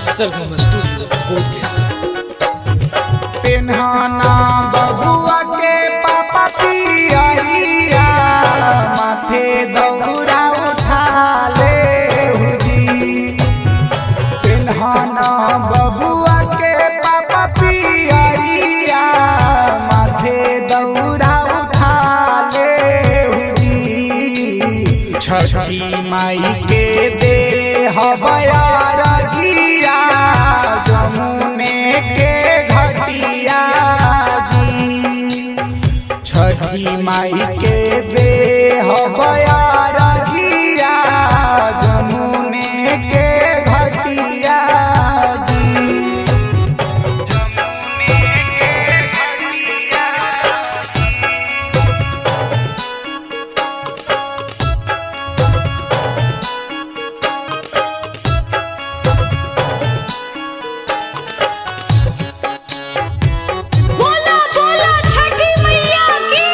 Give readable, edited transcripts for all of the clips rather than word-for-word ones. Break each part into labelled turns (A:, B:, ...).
A: सरगम studio बोध गया।
B: पेन्हाना बबुआ के पापा पियरिया, माथे दौरा उठा ले जी। पेन्हाना बबुआ के पापा पियरिया, माथे दौरा उठा ले जी। छठी माई के दे हवया रजिया, जमुने के घटिया जी। छठी माई के दे हवया रजिया, जमुने के घटिया जी। जमुने के घटिया
C: बोला बोला छठी मैया की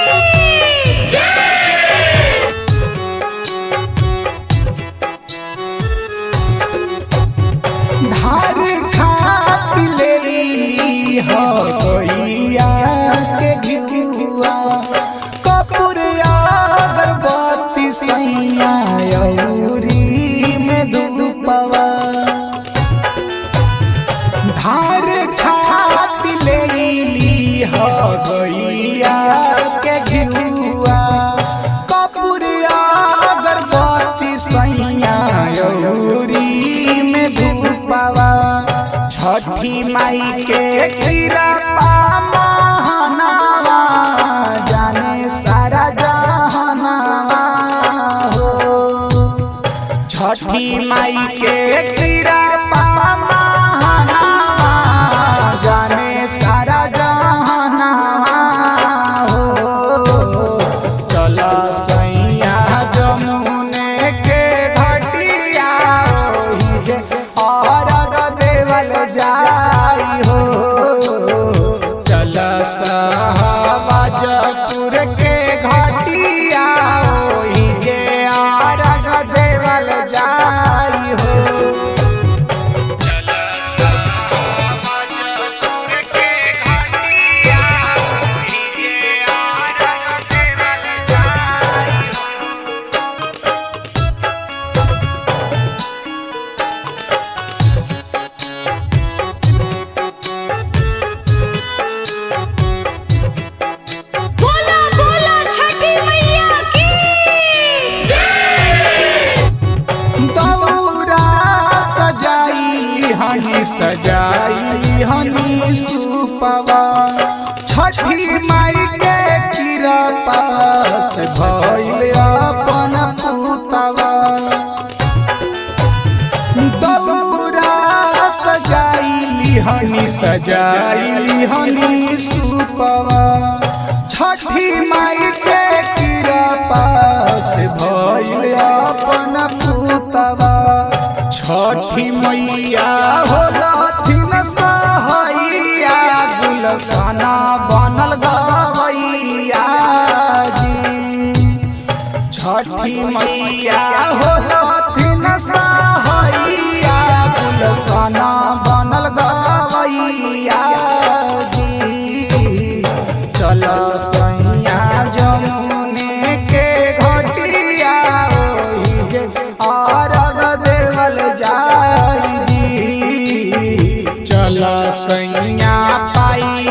B: धार खात लेली हो गैया के घिउआ, कपूर अगरबत्ती सैया अउरी में धूपवा। धार खात लेली हो गैया के घिउआ, कपूर अगरबत्ती सैया अउरी में धूपवा। छठी माई के कृपा महानावा, जाने सारा जहानावा हो। छठी माई के कृपा महानावा, जाने सारा जहानावा हो। चला सैया जमुने के घटिया, ओहि जे अरग देवल जाई हो। चला सहबाजपुर के घटिया, ओहि जे अरग देवल जाई हो। चला सहबाजपुर के घटिया, ओहि जे अरग देवल जाई हो।
C: बोला बोला छठी मैया की
B: दौरा सजाइली हनी सुपवा। छठी माई के कृपा से भइल अपन पुतवा। दौरा सजाइली हनी सुपवा। छठी माई के कृपा से भइल अपन पुतवा। छठी मैया होलथिन सहैया, गुलखाना बनल गवैया जी। छठी मैया होलथिन सहैया, गुलखाना बनल गवैया जी। चल सैया जमुने के घटिया, ओहि जे अरग देवल जाई जी। चल सैया पाई